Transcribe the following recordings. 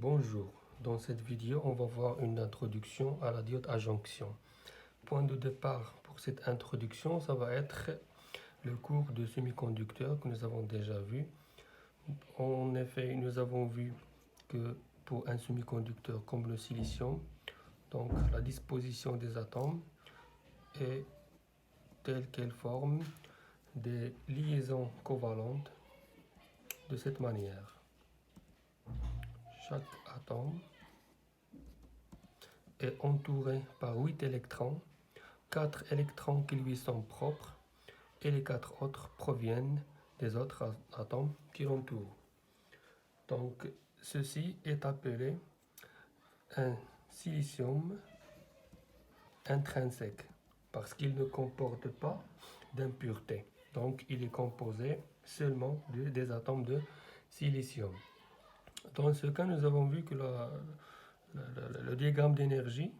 Bonjour, dans cette vidéo on va voir une introduction à la diode à jonction. Point de départ pour cette introduction, ça va être le cours de semi-conducteurs que nous avons déjà vu. En effet, nous avons vu que pour un semi-conducteur comme le silicium, donc la disposition des atomes est telle qu'elle forme des liaisons covalentes de cette manière. Chaque atome est entouré par 8 électrons, 4 électrons qui lui sont propres et les 4 autres proviennent des autres atomes qui l'entourent. Donc ceci est appelé un silicium intrinsèque parce qu'il ne comporte pas d'impuretés. Donc il est composé seulement des atomes de silicium. Dans ce cas, nous avons vu que le diagramme d'énergie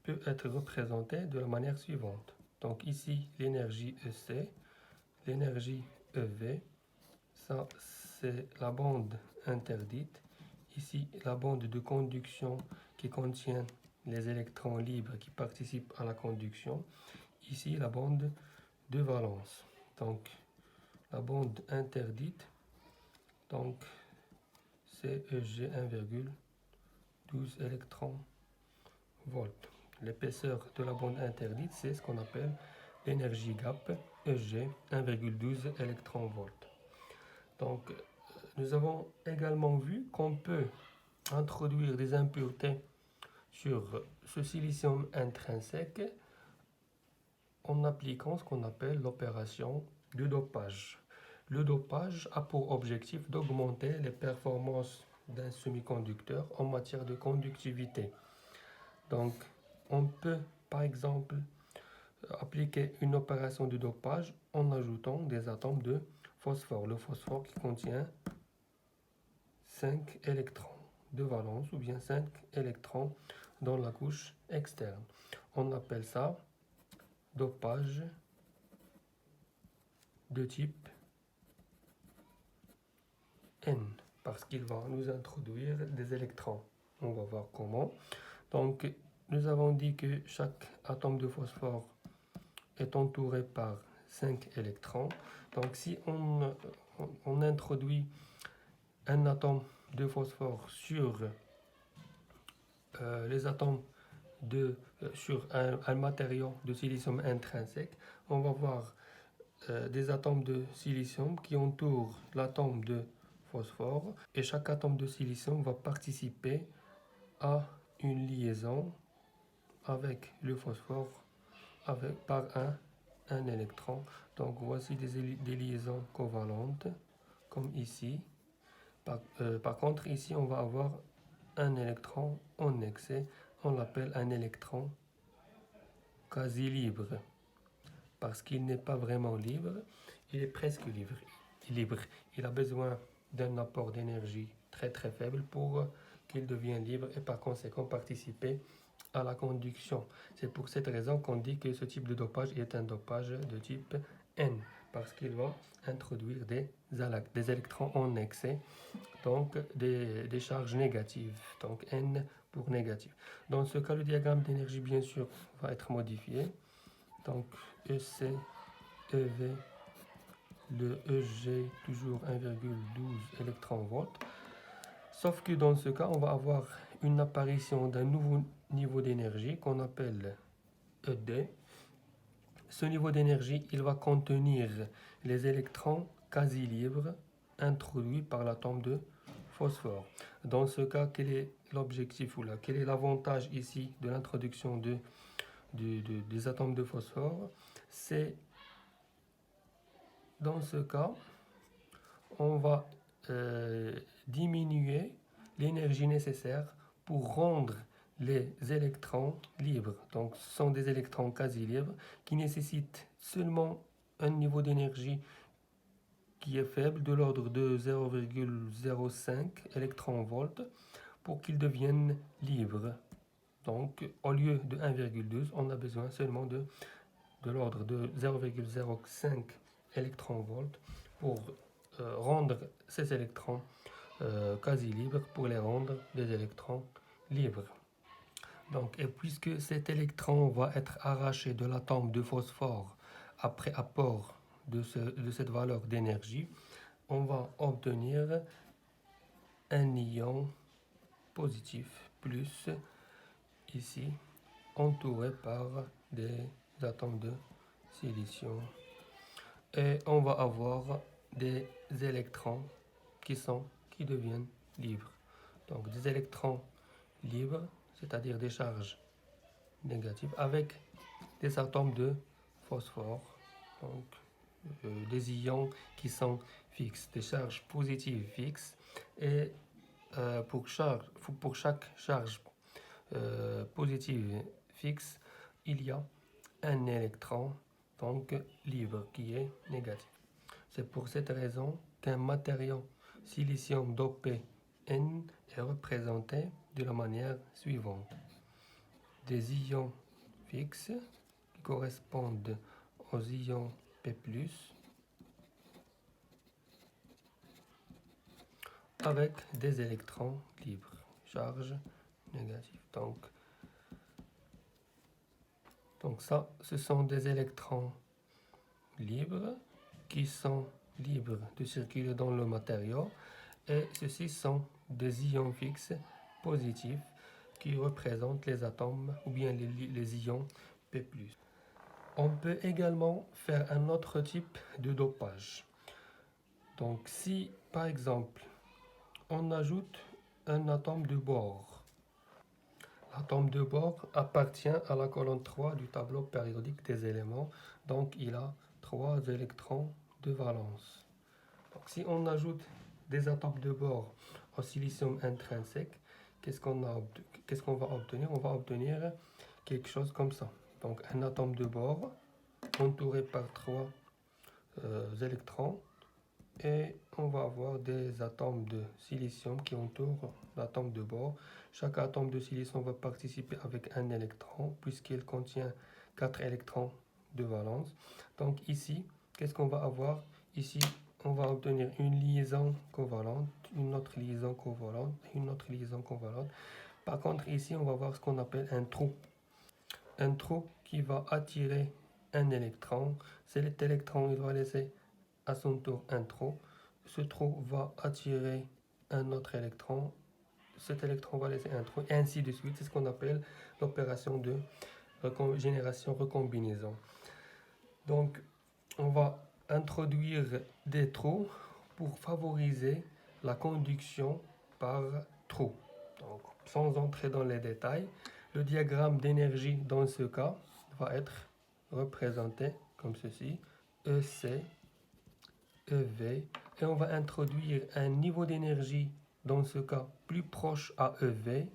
peut être représenté de la manière suivante. Donc ici, l'énergie EC, l'énergie EV, ça c'est la bande interdite. Ici, la bande de conduction qui contient les électrons libres qui participent à la conduction. Ici, la bande de valence. Donc, la bande interdite, donc c'est EG 1,12 électrons volts. L'épaisseur de la bande interdite, c'est ce qu'on appelle l'énergie gap, EG 1,12 électrons volts. Donc, nous avons également vu qu'on peut introduire des impuretés sur ce silicium intrinsèque en appliquant ce qu'on appelle l'opération de dopage. Le dopage a pour objectif d'augmenter les performances d'un semi-conducteur en matière de conductivité. Donc, on peut, par exemple, appliquer une opération de dopage en ajoutant des atomes de phosphore. Le phosphore qui contient 5 électrons de valence ou bien 5 électrons dans la couche externe. On appelle ça dopage de type N parce qu'il va nous introduire des électrons. On va voir comment. Donc, nous avons dit que chaque atome de phosphore est entouré par 5 électrons. Donc, si on introduit un atome de phosphore sur les atomes sur un matériau de silicium intrinsèque, on va voir des atomes de silicium qui entourent l'atome de phosphore et chaque atome de silicium va participer à une liaison avec le phosphore par un électron. Donc voici des liaisons covalentes comme ici. Par contre ici on va avoir un électron en excès, on l'appelle un électron quasi libre parce qu'il n'est pas vraiment libre, il est presque libre. Il a besoin d'un apport d'énergie très faible pour qu'il devienne libre et par conséquent participer à la conduction. C'est pour cette raison qu'on dit que ce type de dopage est un dopage de type N parce qu'il va introduire des électrons en excès, donc des charges négatives, donc N pour négatif. Dans ce cas, le diagramme d'énergie, bien sûr, va être modifié. Donc, EC, EV, le EG, toujours 1,12 électron-volts. Sauf que dans ce cas, on va avoir une apparition d'un nouveau niveau d'énergie qu'on appelle ED. Ce niveau d'énergie, il va contenir les électrons quasi libres introduits par l'atome de phosphore. Dans ce cas, quel est l'objectif ou là, quel est l'avantage ici de l'introduction des atomes de phosphore? C'est dans ce cas, on va diminuer l'énergie nécessaire pour rendre les électrons libres. Donc, ce sont des électrons quasi libres qui nécessitent seulement un niveau d'énergie qui est faible, de l'ordre de 0,05 électron-volts, pour qu'ils deviennent libres. Donc, au lieu de 1,12, on a besoin seulement de l'ordre de 0,05 électron-volts pour rendre ces électrons quasi libres pour les rendre des électrons libres. Donc, et puisque cet électron va être arraché de l'atome de phosphore après apport de cette valeur d'énergie, on va obtenir un ion positif plus ici entouré par des atomes de silicium. Et on va avoir des électrons qui deviennent libres. Donc des électrons libres, c'est-à-dire des charges négatives avec des atomes de phosphore, donc des ions qui sont fixes, des charges positives fixes. Et pour chaque charge positive fixe, il y a un électron donc libre qui est négatif. C'est pour cette raison qu'un matériau silicium dopé N est représenté de la manière suivante. Des ions fixes qui correspondent aux ions P+, avec des électrons libres, charge négative. Donc ça, ce sont des électrons libres qui sont libres de circuler dans le matériau, et ceux-ci sont des ions fixes positifs qui représentent les atomes ou bien les ions P+. On peut également faire un autre type de dopage. Donc si par exemple on ajoute un atome de bore, l'atome de bore appartient à la colonne 3 du tableau périodique des éléments, donc il a 3 électrons de valence. Donc si on ajoute des atomes de bore au silicium intrinsèque, qu'est-ce qu'on va obtenir? On va obtenir quelque chose comme ça. Donc un atome de bore entouré par 3 électrons, et on va avoir des atomes de silicium qui entourent l'atome de bore. Chaque atome de silicium va participer avec un électron puisqu'il contient 4 électrons de valence. Donc ici, qu'est-ce qu'on va avoir? Ici, on va obtenir une liaison covalente, une autre liaison covalente, une autre liaison covalente. Par contre, ici, on va voir ce qu'on appelle un trou. Un trou qui va attirer un électron. Cet électron, il va laisser à son tour un trou. Ce trou va attirer un autre électron. Cet électron va laisser un trou, et ainsi de suite. C'est ce qu'on appelle l'opération de génération recombinaison. Donc, on va introduire des trous pour favoriser la conduction par trou. Donc, sans entrer dans les détails, le diagramme d'énergie dans ce cas va être représenté comme ceci: EC, EV, et on va introduire un niveau d'énergie dans ce cas plus proche à EV,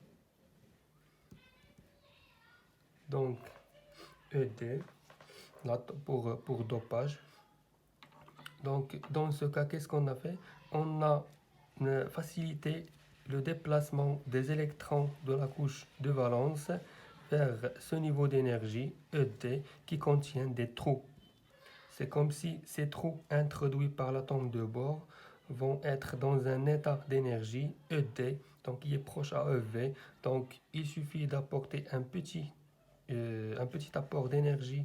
donc ED pour dopage. Donc dans ce cas, qu'est-ce qu'on a fait? On a facilité le déplacement des électrons de la couche de valence vers ce niveau d'énergie ED qui contient des trous. C'est comme si ces trous introduits par l'atome de bore vont être dans un état d'énergie ED, donc qui est proche à EV. Donc il suffit d'apporter un petit apport d'énergie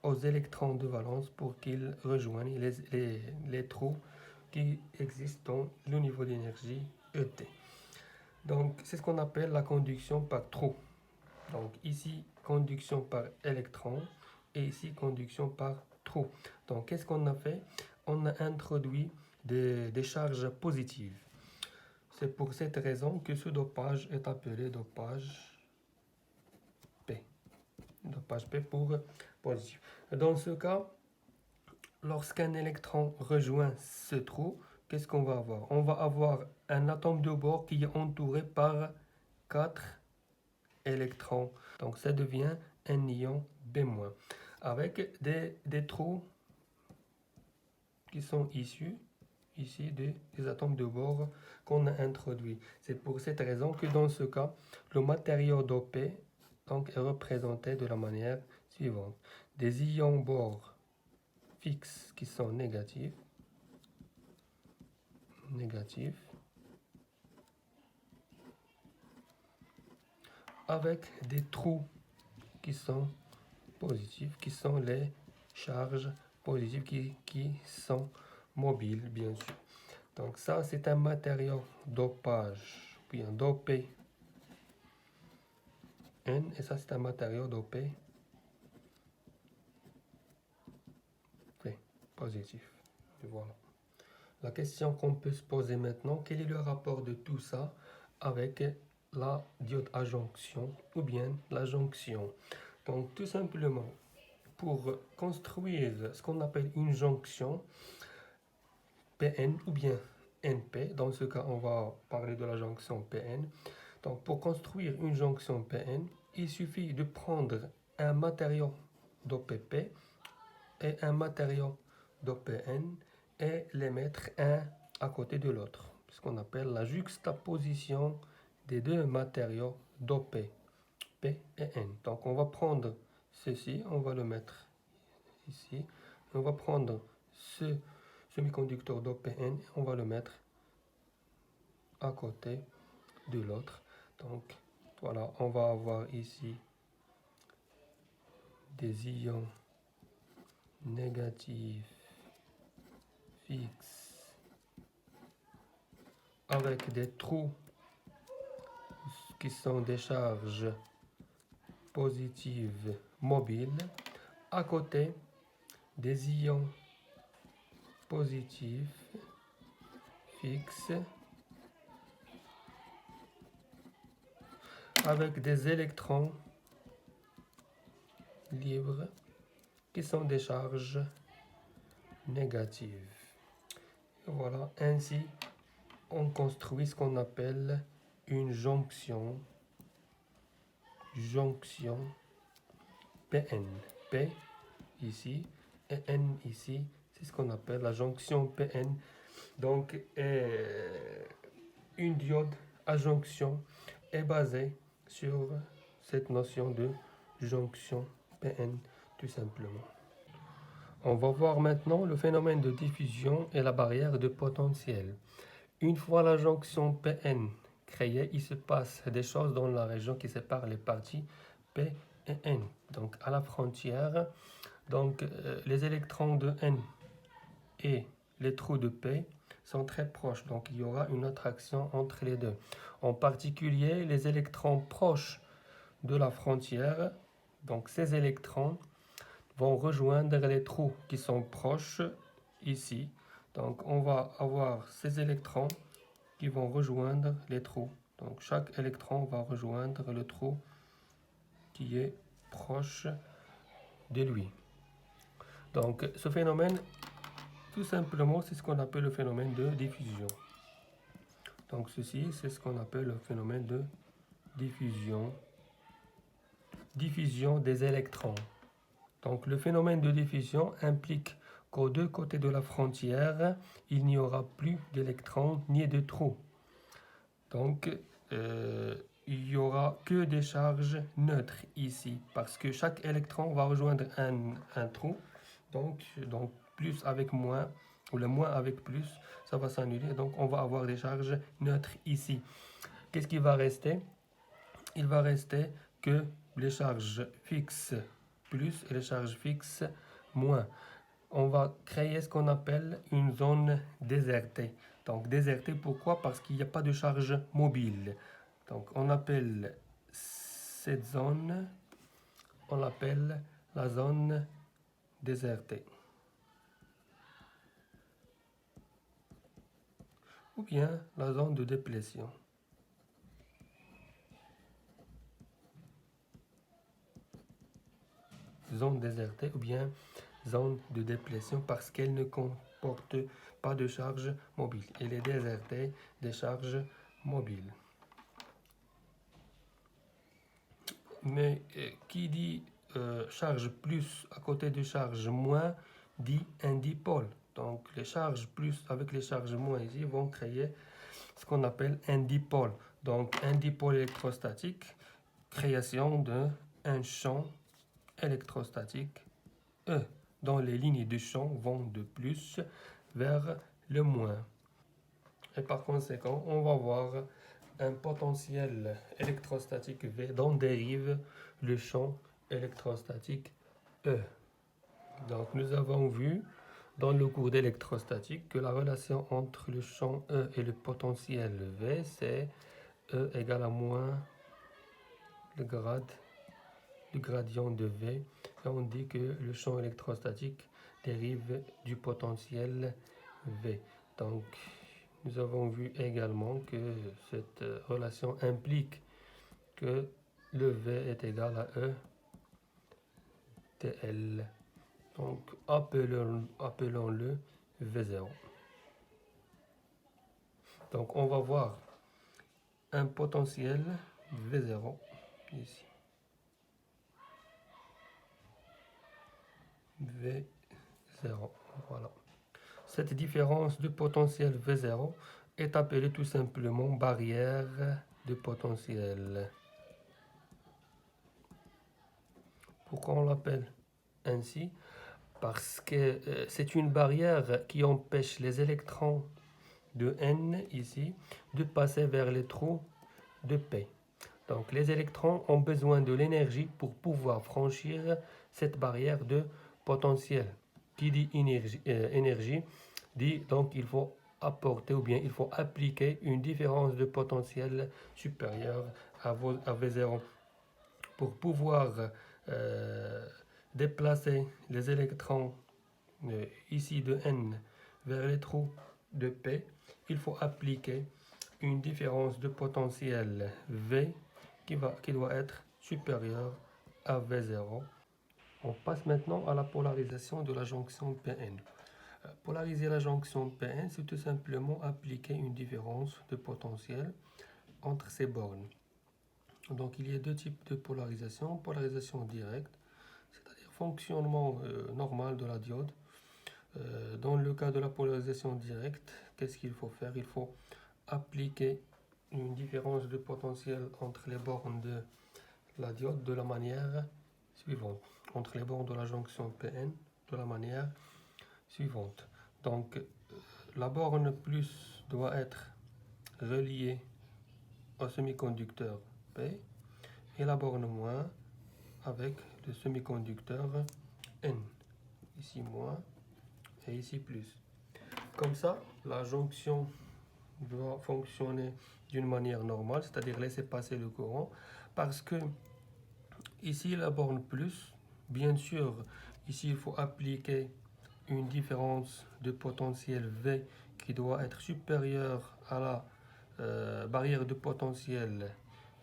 aux électrons de valence pour qu'ils rejoignent les trous qui existent dans le niveau d'énergie ED. Donc c'est ce qu'on appelle la conduction par trou. Donc ici, conduction par électron, et ici, conduction par trou. Donc qu'est-ce qu'on a fait? On a introduit des charges positives. C'est pour cette raison que ce dopage est appelé dopage P. Dopage P pour positif. Dans ce cas, lorsqu'un électron rejoint ce trou, qu'est-ce qu'on va avoir? On va avoir un atome de bore qui est entouré par 4 électrons. Donc ça devient un ion B-, avec des trous qui sont issus ici des atomes de bore qu'on a introduits. C'est pour cette raison que dans ce cas, le matériau dopé donc, est représenté de la manière suivante. Des ions bore fixes qui sont négatifs, avec des trous qui sont positifs, qui sont les charges positives qui sont mobiles, bien sûr. Donc ça, c'est un matériau dopage, bien dopé N, et ça, c'est un matériau dopé P, positif. Et voilà. La question qu'on peut se poser maintenant, quel est le rapport de tout ça avec la diode à jonction ou bien la jonction? Donc tout simplement, pour construire ce qu'on appelle une jonction PN ou bien NP, dans ce cas on va parler de la jonction PN. Donc pour construire une jonction PN, il suffit de prendre un matériau d'OPP et un matériau d'OPN et les mettre un à côté de l'autre, ce qu'on appelle la juxtaposition des deux matériaux d'OP, P et N. Donc on va prendre ceci, on va le mettre ici, on va prendre ce semi-conducteur d'OPN et on va le mettre à côté de l'autre. Donc voilà, on va avoir ici des ions négatifs fixes avec des trous qui sont des charges positives mobiles à côté des ions positifs fixes avec des électrons libres qui sont des charges négatives. Et voilà, ainsi on construit ce qu'on appelle une jonction PN. P ici et N ici, c'est ce qu'on appelle la jonction PN. Donc, une diode à jonction est basée sur cette notion de jonction PN, tout simplement. On va voir maintenant le phénomène de diffusion et la barrière de potentiel. Une fois la jonction PN créée, il se passe des choses dans la région qui sépare les parties P et N. Donc à la frontière, les électrons de N et les trous de P sont très proches, donc il y aura une attraction entre les deux. En particulier, les électrons proches de la frontière, donc ces électrons vont rejoindre les trous qui sont proches ici. Donc on va avoir ces électrons qui vont rejoindre les trous. Donc chaque électron va rejoindre le trou qui est proche de lui. Donc ce phénomène, tout simplement, c'est ce qu'on appelle le phénomène de diffusion. Donc ceci, c'est ce qu'on appelle le phénomène de diffusion. Diffusion des électrons. Donc le phénomène de diffusion implique qu'aux deux côtés de la frontière, il n'y aura plus d'électrons ni de trous. Donc il n'y aura que des charges neutres ici, parce que chaque électron va rejoindre un trou. Donc plus avec moins, ou le moins avec plus, ça va s'annuler. Donc on va avoir des charges neutres ici. Qu'est-ce qui va rester? Il va rester que les charges fixes plus et les charges fixes moins. On va créer ce qu'on appelle une zone désertée. Donc désertée, pourquoi? Parce qu'il n'y a pas de charge mobile. Donc on appelle cette zone, on l'appelle la zone désertée. Ou bien la zone de déplétion. Zone désertée ou bien zone de déplétion parce qu'elle ne comporte pas de charge mobile. Elle est désertée des charges mobiles. Mais qui dit charge plus à côté de charge moins dit un dipôle. Donc les charges plus avec les charges moins ici vont créer ce qu'on appelle un dipôle. Donc un dipôle électrostatique, création d'un champ électrostatique E, dont les lignes de champ vont de plus vers le moins. Et par conséquent, on va voir un potentiel électrostatique V dont dérive le champ électrostatique E. Donc nous avons vu dans le cours d'électrostatique que la relation entre le champ E et le potentiel V, c'est E égale à moins le gradient de V. Et on dit que le champ électrostatique dérive du potentiel V. Donc nous avons vu également que cette relation implique que le V est égal à E TL. Donc appelons-le V0. Donc on va voir un potentiel V0 ici. V0, voilà. Cette différence de potentiel V0 est appelée tout simplement barrière de potentiel. Pourquoi on l'appelle ainsi? Parce que c'est une barrière qui empêche les électrons de N ici de passer vers les trous de P. Donc les électrons ont besoin de l'énergie pour pouvoir franchir cette barrière de potentiel. Qui dit énergie dit donc il faut apporter ou bien il faut appliquer une différence de potentiel supérieure à V0 pour pouvoir déplacer les électrons ici de N vers les trous de P. Il faut appliquer une différence de potentiel V qui doit être supérieure à V0. On passe maintenant à la polarisation de la jonction PN. Polariser la jonction PN, c'est tout simplement appliquer une différence de potentiel entre ces bornes. Donc il y a deux types de polarisation. Polarisation directe, c'est-à-dire fonctionnement normal de la diode. Dans le cas de la polarisation directe, qu'est-ce qu'il faut faire? Il faut appliquer une différence de potentiel entre les bornes de la diode de la manière suivante. Entre les bornes de la jonction PN de la manière suivante. Donc la borne plus doit être reliée au semi-conducteur P et la borne moins avec le semi-conducteur N. Ici moins et ici plus. Comme ça, la jonction doit fonctionner d'une manière normale, c'est-à-dire laisser passer le courant, parce que ici la borne plus, bien sûr, ici il faut appliquer une différence de potentiel V qui doit être supérieure à la barrière de potentiel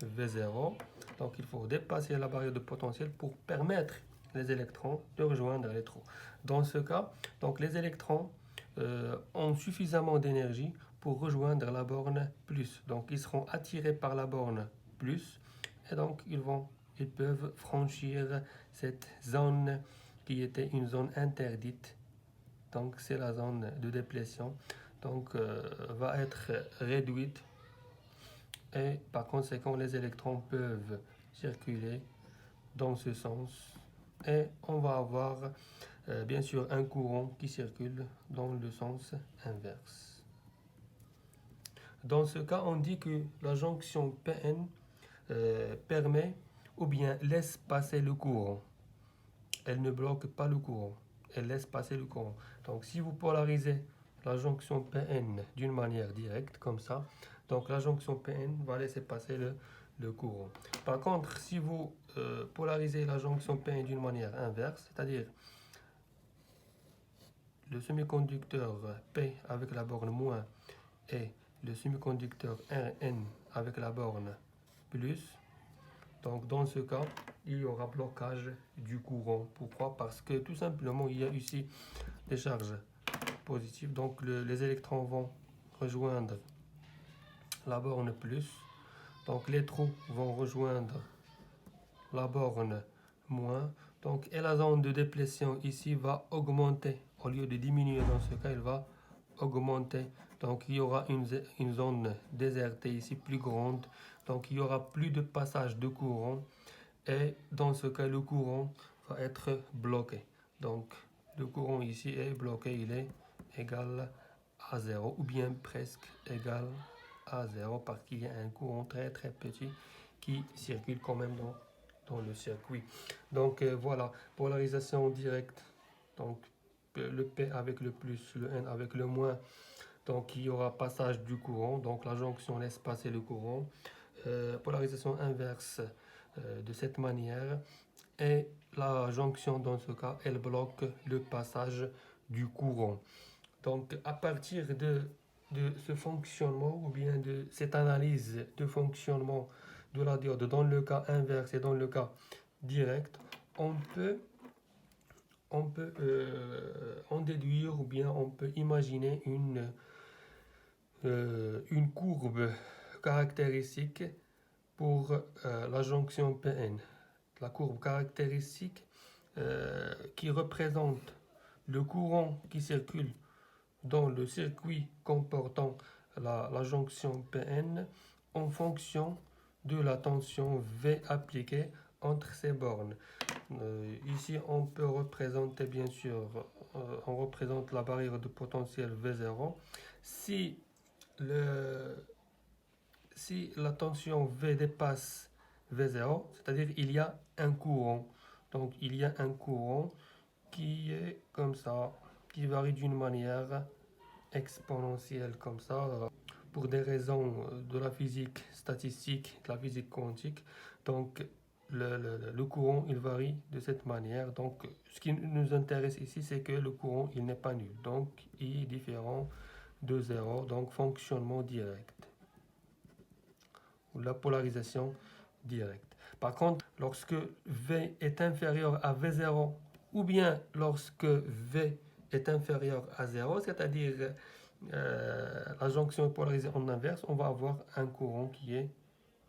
V0. Donc il faut dépasser la barrière de potentiel pour permettre les électrons de rejoindre les trous. Dans ce cas, donc les électrons ont suffisamment d'énergie pour rejoindre la borne plus. Donc ils seront attirés par la borne plus et donc ils peuvent franchir cette zone qui était une zone interdite. Donc c'est la zone de déplétion. Donc va être réduite et par conséquent les électrons peuvent circuler dans ce sens et on va avoir bien sûr un courant qui circule dans le sens inverse. Dans ce cas, on dit que la jonction PN permet ou bien laisse passer le courant. Elle ne bloque pas le courant, elle laisse passer le courant. Donc si vous polarisez la jonction PN d'une manière directe, comme ça, donc la jonction PN va laisser passer le courant. Par contre, si vous polarisez la jonction PN d'une manière inverse, c'est-à-dire le semi-conducteur P avec la borne moins et le semi-conducteur Rn avec la borne plus, donc dans ce cas, il y aura blocage du courant. Pourquoi? Parce que tout simplement, il y a ici des charges positives. Donc les électrons vont rejoindre la borne plus. Donc les trous vont rejoindre la borne moins. Donc, et la zone de déplétion ici va augmenter. Au lieu de diminuer dans ce cas, elle va augmenter. Donc il y aura une zone désertée ici plus grande. Donc il y aura plus de passage de courant. Et dans ce cas, le courant va être bloqué. Donc le courant ici est bloqué, il est égal à 0 ou bien presque égal à à 0 parce qu'il y a un courant très très petit qui circule quand même dans le circuit. Donc voilà, polarisation directe. Donc le P avec le plus, le N avec le moins. Donc il y aura passage du courant. Donc la jonction laisse passer le courant. Polarisation inverse de cette manière. Et la jonction dans ce cas, elle bloque le passage du courant. Donc à partir de ce fonctionnement ou bien de cette analyse de fonctionnement de la diode dans le cas inverse et dans le cas direct, on peut en déduire ou bien on peut imaginer une courbe caractéristique pour la jonction PN. La courbe caractéristique qui représente le courant qui circule dans le circuit comportant la jonction PN en fonction de la tension V appliquée entre ces bornes. Ici, on peut représenter, bien sûr, on représente la barrière de potentiel V0. Si la tension V dépasse V0, c'est-à-dire il y a un courant. Donc, il y a un courant qui est comme ça, qui varie d'une manière exponentielle comme ça, pour des raisons de la physique statistique, de la physique quantique. Donc, le courant, il varie de cette manière. Donc, ce qui nous intéresse ici, c'est que le courant, il n'est pas nul. Donc, il est différent de 0. Donc, fonctionnement direct. Ou la polarisation directe. Par contre, lorsque V est inférieur à V0, ou bien lorsque V est inférieur à 0, c'est-à-dire la jonction est polarisée en inverse, on va avoir un courant qui est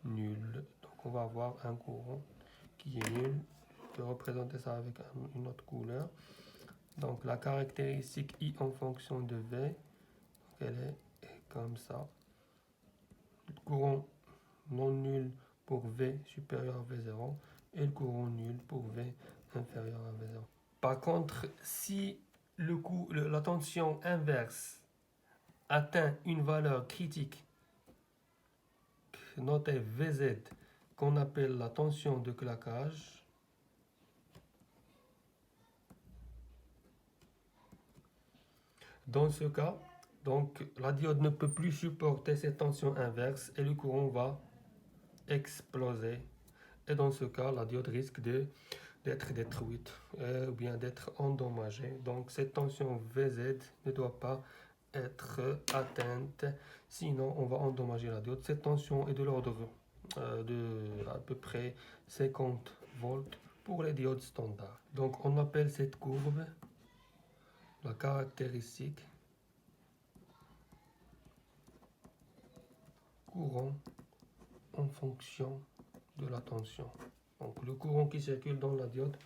nul. Donc on va avoir un courant qui est nul. Je vais représenter ça avec une autre couleur. Donc la caractéristique I en fonction de V, elle est comme ça. Le courant non nul pour V supérieur à V0 et le courant nul pour V inférieur à V0. Par contre, si la tension inverse atteint une valeur critique notée Vz qu'on appelle la tension de claquage, dans ce cas, donc la diode ne peut plus supporter cette tension inverse et le courant va exploser. Et dans ce cas, la diode risque d'être détruite ou bien d'être endommagée. Donc cette tension Vz ne doit pas être atteinte, sinon on va endommager la diode. Cette tension est de l'ordre de à peu près 50 volts pour les diodes standards. Donc on appelle cette courbe la caractéristique courant en fonction de la tension. Donc le courant qui circule dans la diode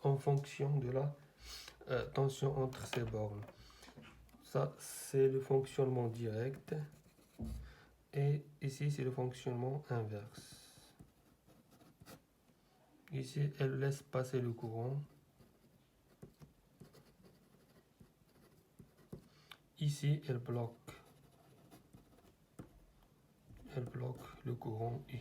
en fonction de la tension entre ces bornes. Ça, c'est le fonctionnement direct. Et ici, c'est le fonctionnement inverse. Ici, elle laisse passer le courant. Ici, elle bloque le courant I.